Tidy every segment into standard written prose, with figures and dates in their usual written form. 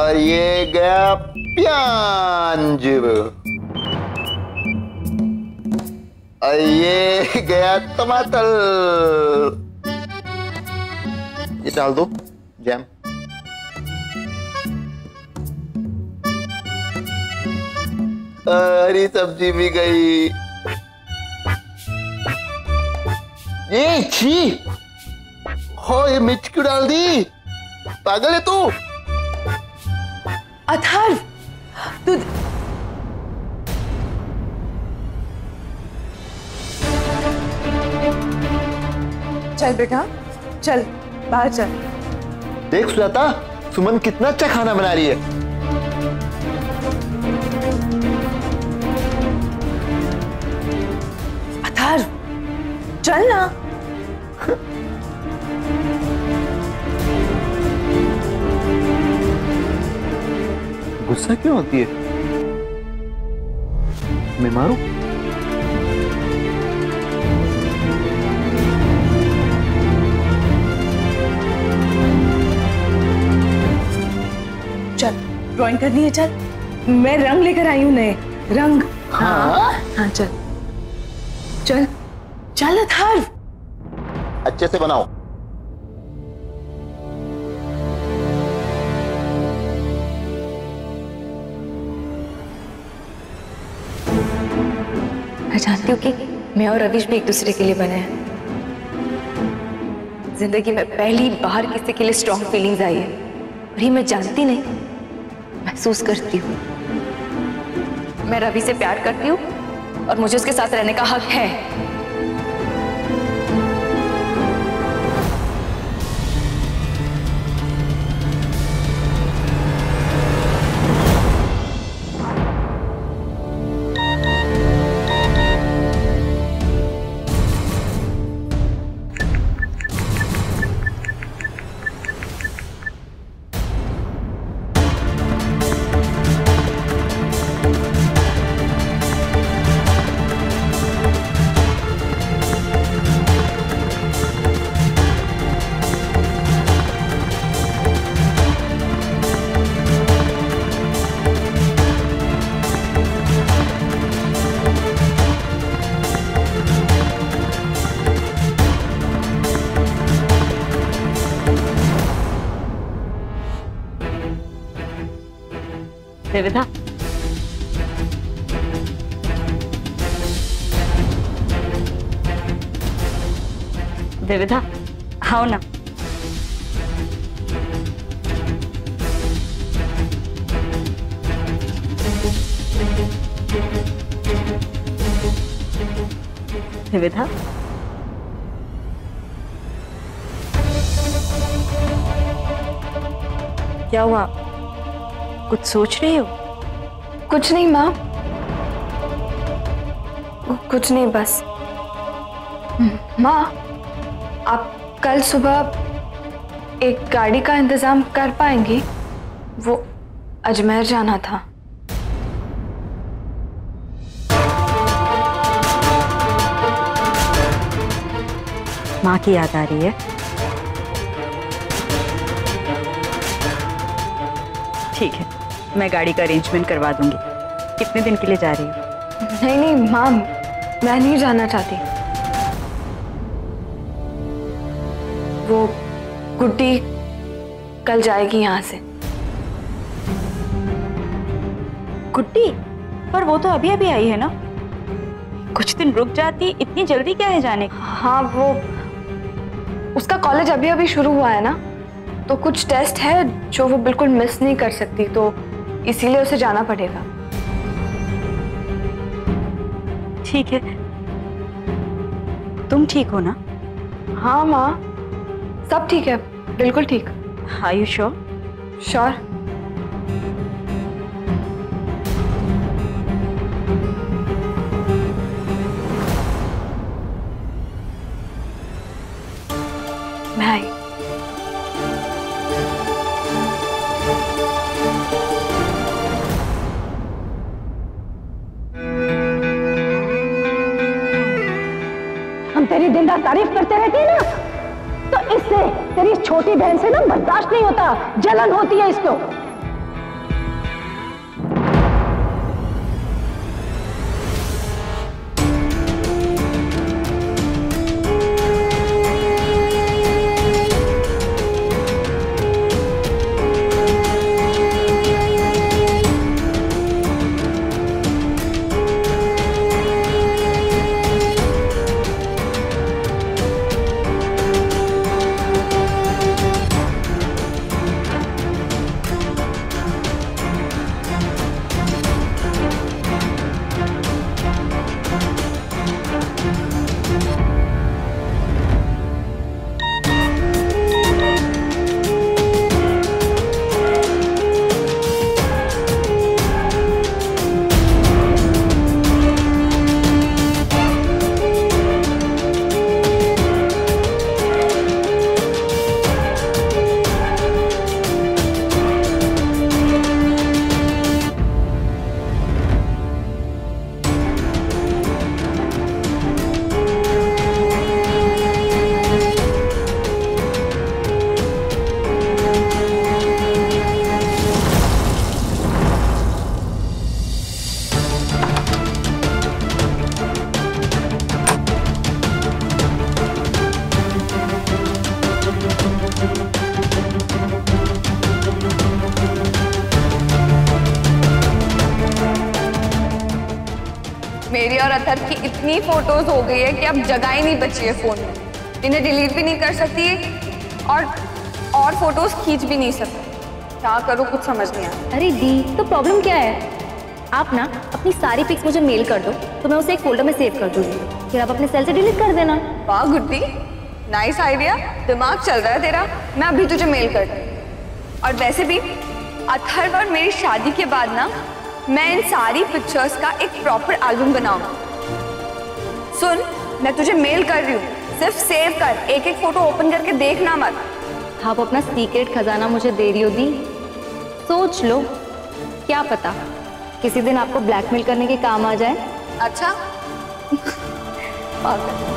और ये गया प्याज, और ये गया टमाटर। ये डाल दो जैम। हरी सब्जी भी गई। ये छी, हो ये मिर्च क्यों डाल दी? पागल है तू? अथर्व, तू चल बेटा, चल बाहर चल। देख सुजाता, सुमन कितना अच्छा खाना बना रही है। अथर्व, चल ना। गुस्सा क्यों होती है? मैं मारूं? चल ड्राइंग करनी है, चल। मैं रंग लेकर आई हूं, नए रंग। हाँ हाँ चल चल चल अथर्व। अच्छे से बनाओ। मैं जानती हूँ कि मैं और रविश भी एक दूसरे के लिए बने हैं। जिंदगी में पहली बार किसी के लिए स्ट्रॉन्ग फीलिंग्स आई है, और ये मैं जानती नहीं, महसूस करती हूँ। मैं रवि से प्यार करती हूँ और मुझे उसके साथ रहने का हक है। देविता, देविता आओ ना। देविता, क्या हुआ? कुछ सोच रही हो? कुछ नहीं माँ, कुछ नहीं, बस। माँ, आप कल सुबह एक गाड़ी का इंतजाम कर पाएंगी? वो अजमेर जाना था। माँ की याद आ रही है? ठीक है, मैं गाड़ी का अरेंजमेंट करवा दूंगी। कितने दिन के लिए जा रही हो? नहीं नहीं माँ, मैं नहीं जाना चाहती। वो गुड्डी कल जाएगी यहाँ से। गुड्डी? पर वो तो अभी अभी आई है ना, कुछ दिन रुक जाती। इतनी जल्दी क्या है जाने की? हाँ, वो उसका कॉलेज अभी अभी शुरू हुआ है ना, तो कुछ टेस्ट है जो वो बिल्कुल मिस नहीं कर सकती, तो इसीलिए उसे जाना पड़ेगा। ठीक है, तुम ठीक हो ना? हाँ माँ, सब ठीक है, बिल्कुल ठीक। Are you sure? श्योर। मैं आई। हम तेरी दिन रात तारीफ करते रहते हैं ना, तो इससे तेरी छोटी बहन से ना बर्दाश्त नहीं होता, जलन होती है इसको। अतर की इतनी फोटोज हो गई है कि अब जगह ही नहीं बची है फोन में। इन्हें डिलीट भी नहीं कर सकती और फोटोज खींच भी नहीं सकती। क्या करूँ कुछ समझ नहीं आता। अरे दी, तो प्रॉब्लम क्या है? आप ना अपनी सारी पिक्स मुझे मेल कर दो तो मैं उसे एक फोल्डर में सेव कर दूंगी, फिर आप अपने सेल से डिलीट कर देना। वाह गुड्डी, नाइस आइडिया, दिमाग चल रहा है तेरा। मैं अभी तुझे मेल करती हूँ। और वैसे भी अथर्व और मेरी शादी के बाद ना मैं इन सारी पिक्चर्स का एक प्रॉपर एल्बम बनाऊंगा। सुन, मैं तुझे मेल कर रही हूँ, सिर्फ सेव कर, एक एक फोटो ओपन करके देखना मत। आप अपना सीक्रेट खजाना मुझे दे रही हो दी? सोच लो, क्या पता किसी दिन आपको ब्लैकमेल करने के काम आ जाए। अच्छा पागल।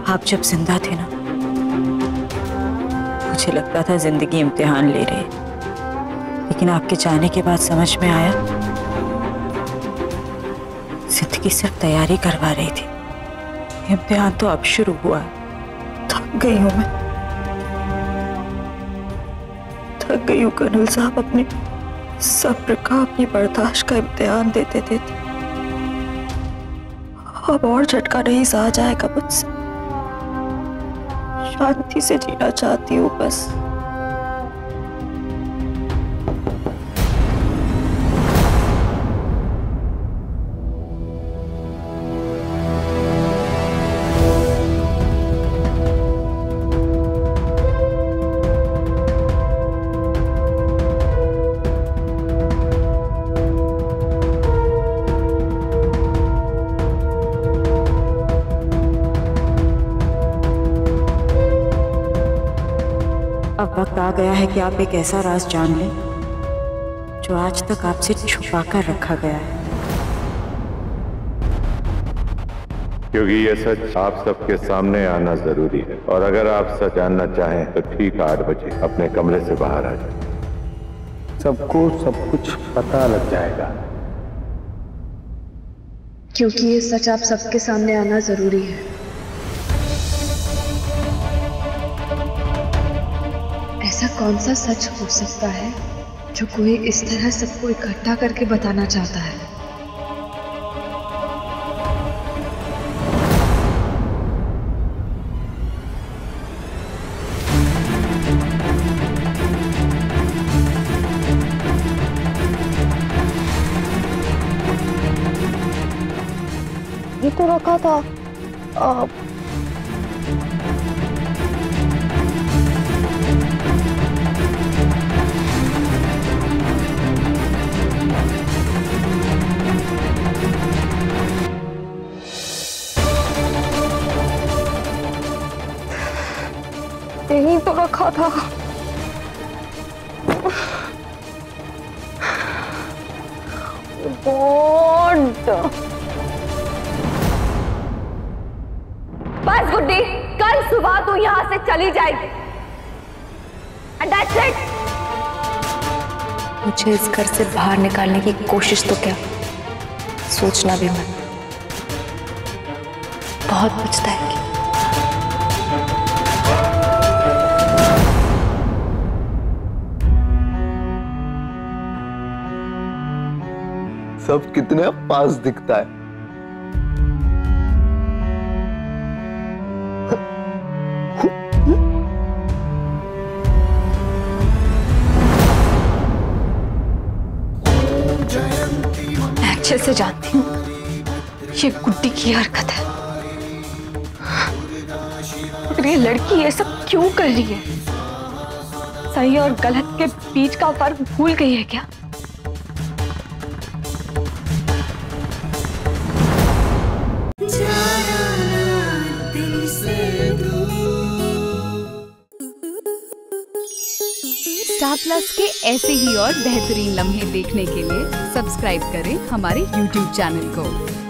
आप जब जिंदा थे ना, मुझे लगता था जिंदगी इम्तिहान ले रही है, लेकिन आपके जाने के बाद समझ में आया जिंदगी सिर्फ तैयारी करवा रही थी। इम्तिहान तो अब शुरू हुआ है। थक गई हूं मैं, थक गई हूं कर्नल साहब। अपने सब्र का, अपनी बर्दाश्त का इम्तिहान देते देते अब और झटका नहीं सहा जाएगा मुझसे। शांति से जीना चाहती हूँ बस। अब वक्त आ गया है कि आप एक ऐसा राज जान लें जो आज तक आपसे छुपा कर रखा गया है। क्योंकि ये सच आप सबके सामने आना जरूरी है, और अगर आप सच जानना चाहें तो ठीक 8 बजे अपने कमरे से बाहर आ जाए। सबको सब कुछ पता लग जाएगा। क्योंकि ये सच आप सबके सामने आना जरूरी है। ऐसा कौन सा सच हो सकता है जो कोई इस तरह सबको इकट्ठा करके बताना चाहता है? ये तो रखा था। यही तो रखा था। बस गुड्डी, कल सुबह तू यहां से चली जाएगी। And that's it. मुझे इस घर से बाहर निकालने की कोशिश तो क्या, सोचना भी मत। बहुत पछताएगी। सब कितने पास दिखता है। मैं अच्छे से जानती हूँ ये गुड्डी की हरकत है। आखिर ये लड़की ये सब क्यों कर रही है? सही और गलत के बीच का फर्क भूल गई है क्या? स्टार प्लस के ऐसे ही और बेहतरीन लम्हे देखने के लिए सब्सक्राइब करें हमारे YouTube चैनल को।